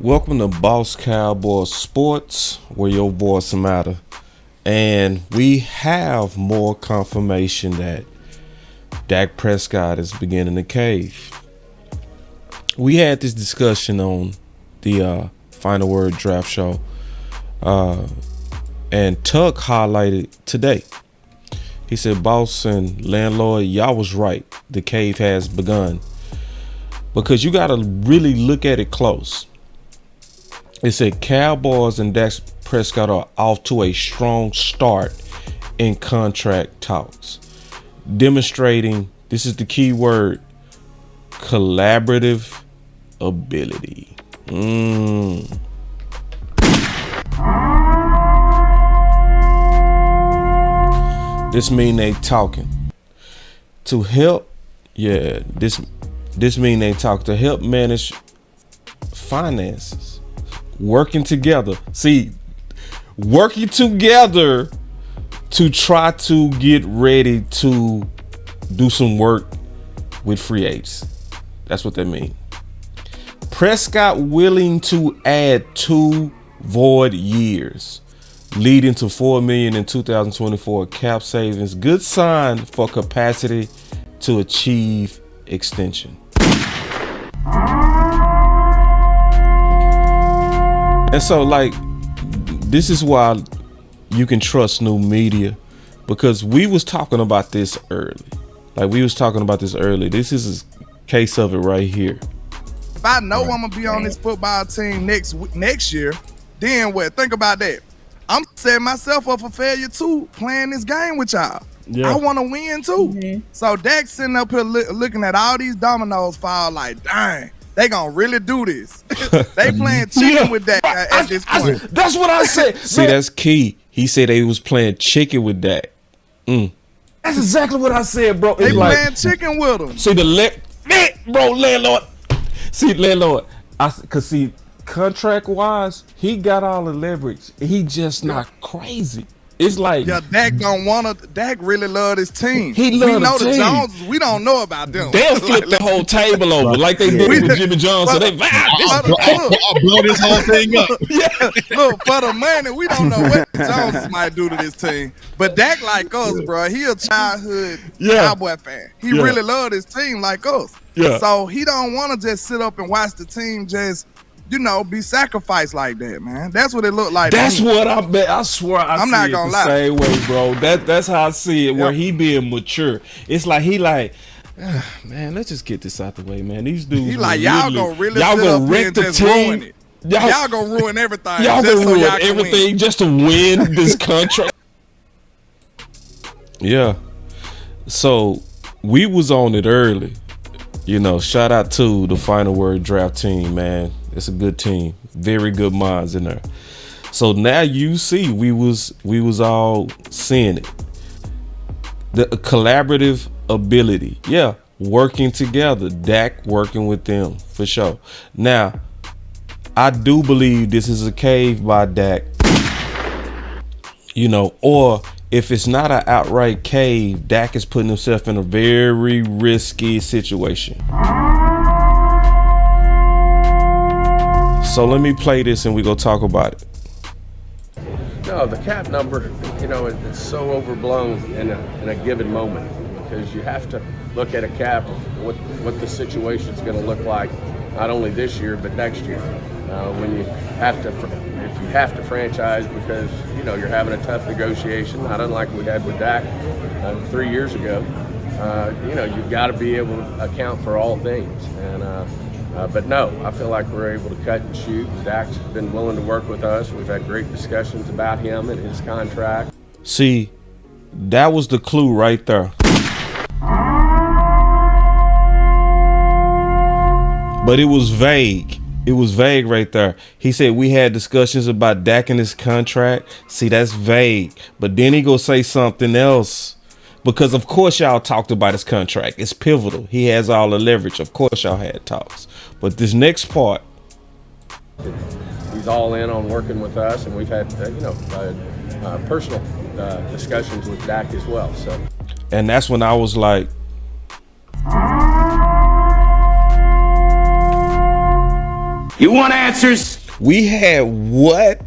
Welcome to Boss Cowboy Sports, where your voice matter. And we have more confirmation that Dak Prescott is beginning to cave. We had this discussion on the Final Word Draft Show, and Tuck highlighted today. He said, "Boss and landlord, y'all was right. The cave has begun." Because you got to really look at it close. It said Cowboys and Dak Prescott are off to a strong start in contract talks, demonstrating, this is the key word, collaborative ability. This mean they talking to help. Yeah, this mean they talk to help manage finances. Working together. See, working together to try to get ready to do some work with free agents. That's what that means. Prescott willing to add 2 void years, leading to $4 million in 2024 cap savings. Good sign for capacity to achieve extension. And so, like, this is why you can trust new media, because we was talking about this early. This is a case of it right here. If I know I'm gonna be on this football team next year, then what? Think about that. I'm setting myself up for failure too, playing this game with y'all. Yeah. I want to win too. Mm-hmm. So Dak's sitting up here looking at all these dominoes fall like, dang, they gonna really do this. They playing chicken with Dak at this point. That's what I said. See, that's key. He said they was playing chicken with Dak. That's exactly what I said, bro. They playing chicken with him. See landlord. See, landlord. Cause contract wise, he got all the leverage. He just not crazy. It's like, Dak Dak really love his team. He love we know the team. Joneses. We don't know about them. They'll flip the whole table over like they did with Jimmy Jones. So they I'll blow this whole thing up. Look, for the money, we don't know what the Joneses might do to this team. But Dak like us, bro. He a childhood Cowboy fan. He really love his team like us. Yeah. So he don't want to just sit up and watch the team just, be sacrificed like that, man. That's what it looked like. That's what I bet. I swear I'm see not gonna it the lie. Same way, bro. That's how I see it. Where he being mature. It's like he like, man, let's just get this out the way, man. These dudes. He like, y'all gonna wreck the team. Ruin it. Y'all gonna ruin everything. Y'all gonna ruin everything just to win this contract. Yeah. So we was on it early. Shout out to the Final Word Draft team, man. It's a good team. Very good minds in there. So now you see we was all seeing it. The collaborative ability. Yeah, working together. Dak working with them for sure. Now, I do believe this is a cave by Dak. Or if it's not an outright cave, Dak is putting himself in a very risky situation. So let me play this and we go talk about it. No, the cap number, it's so overblown in a given moment, because you have to look at a cap of what the situation's going to look like, not only this year but next year. When you have to franchise because you're having a tough negotiation, not unlike we had with Dak 3 years ago. You've got to be able to account for all things. But no, I feel like we're able to cut and shoot. Dak's been willing to work with us. We've had great discussions about him and his contract. See, that was the clue right there. But it was vague. It was vague right there. He said we had discussions about Dak and his contract. See, that's vague. But then he go say something else. Because of course y'all talked about his contract. It's pivotal. He has all the leverage. Of course y'all had talks. But this next part. He's all in on working with us, and we've had personal discussions with Dak as well. So. And that's when I was like, You want answers? We had what?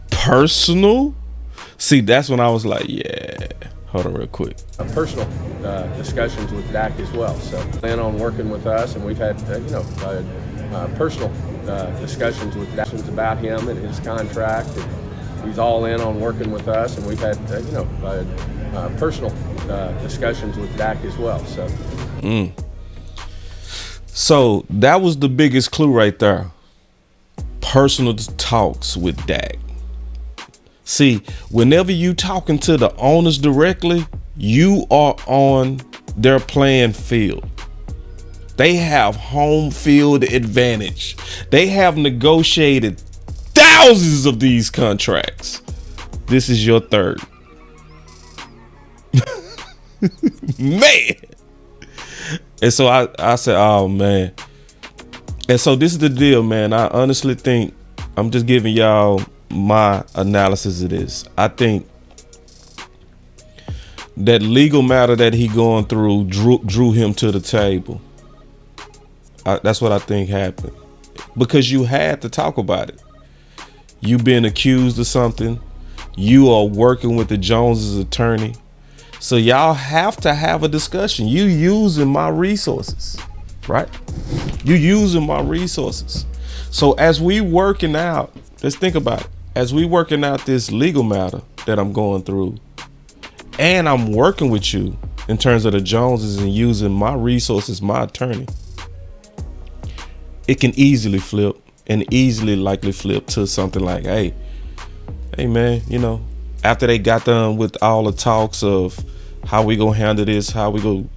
Personal? See, that's when I was like, yeah. Hold on real quick. Personal discussions with Dak as well. So plan on working with us, and we've had personal discussions with Dak about him and his contract. And he's all in on working with us, and we've had personal discussions with Dak as well. So that was the biggest clue right there. Personal talks with Dak. See, whenever you talking to the owners directly, you are on their playing field. They have home field advantage. They have negotiated thousands of these contracts. This is your third. Man. And so I said, oh man. And so this is the deal, man. I honestly think I'm just giving y'all my analysis of this. I think that legal matter that he going through drew him to the table. That's what I think happened, because you had to talk about it. You been accused of something. You are working with the Joneses attorney, so y'all have to have a discussion. You using my resources, right? You using my resources. So as we working out, let's think about it. As we working out this legal matter that I'm going through, and I'm working with you in terms of the Joneses and using my resources, my attorney, it can easily flip and easily likely flip to something like, hey man, after they got done with all the talks of how we gonna handle this, how we go,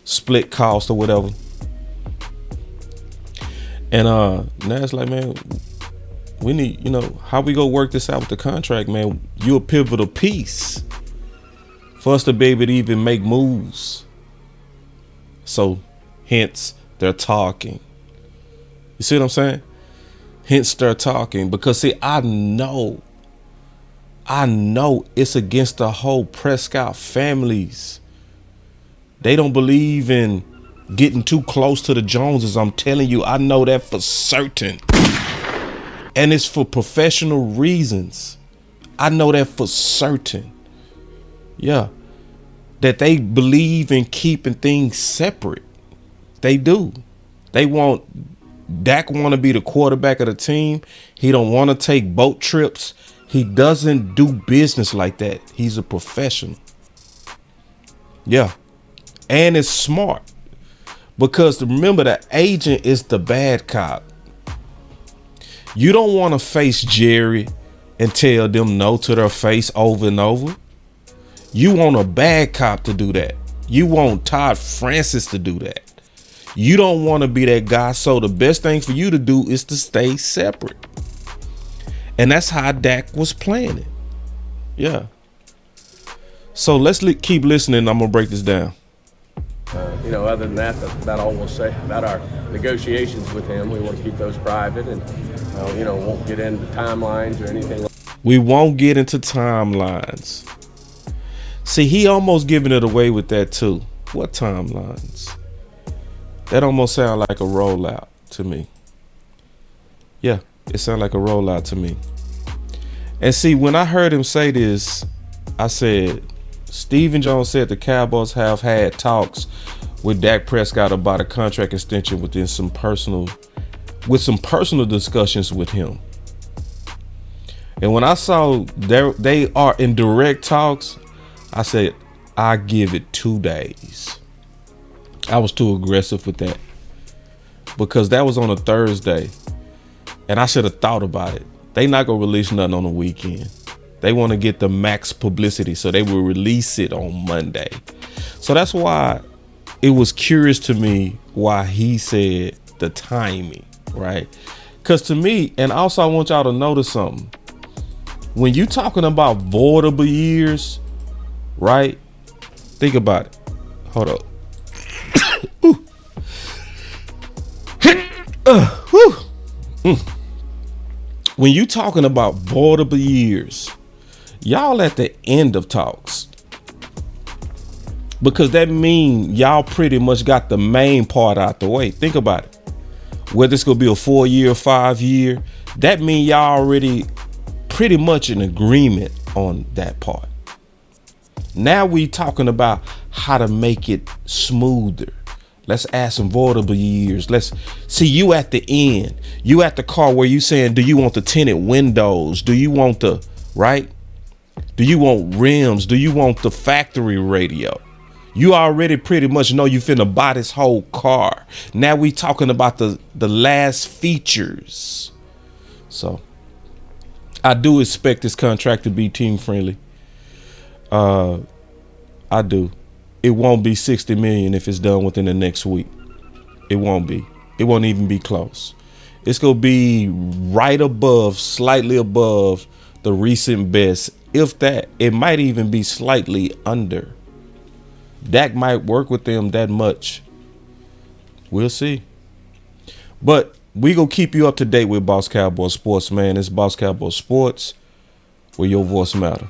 split cost or whatever. And now it's like, man, we need, how we go work this out with the contract, man. You're a pivotal piece for us to be able to even make moves. So hence they're talking. You see what I'm saying? Hence they're talking, because see, I know it's against the whole Prescott families. They don't believe in getting too close to the Joneses. I'm telling you, I know that for certain. And it's for professional reasons. I know that for certain. Yeah. That they believe in keeping things separate. They do. Dak want to be the quarterback of the team. He don't want to take boat trips. He doesn't do business like that. He's a professional. Yeah. And it's smart. Because remember, the agent is the bad cop. You don't want to face Jerry and tell them no to their face over and over. You want a bad cop to do that. You want Todd Francis to do that. You don't want to be that guy. So the best thing for you to do is to stay separate. And that's how Dak was playing it. Yeah. So let's keep listening. I'm going to break this down. Other than that, that's about all we'll say about our negotiations with him. We want to keep those private, and won't get into timelines or anything. We won't get into timelines. See, he almost giving it away with that too. What timelines? That almost sound like a rollout to me. Yeah, it sound like a rollout to me. And see, when I heard him say this, I said, Stephen Jones said the Cowboys have had talks with Dak Prescott about a contract extension with some personal discussions with him. And when I saw they are in direct talks, I said, I give it 2 days. I was too aggressive with that, because that was on a Thursday, and I should have thought about it. They not gonna release nothing on the weekend. They want to get the max publicity, so they will release it on Monday. So that's why it was curious to me why he said the timing, right? Because to me, and also I want y'all to notice something. When you talking about voidable years, right? Think about it. Hold up. When you talking about voidable years, y'all at the end of talks, because that mean y'all pretty much got the main part out the way. Think about it. whether it's gonna be a 4-year, 5-year, that means y'all already pretty much in agreement on that part. Now we talking about how to make it smoother. Let's add some voidable years. Let's see you at the end. You at the car where you saying, do you want the tinted windows? Do you want the right? Do you want rims? Do you want the factory radio? You already pretty much know you finna buy this whole car. Now we talking about the last features. So I do expect this contract to be team friendly. I do. It won't be 60 million if it's done within the next week. It won't be. It won't even be close. It's gonna be right above, slightly above the recent best. If that, it might even be slightly under. Dak might work with them that much. We'll see. But we gonna keep you up to date with Boss Cowboy Sports, man. It's Boss Cowboy Sports, where your voice matter.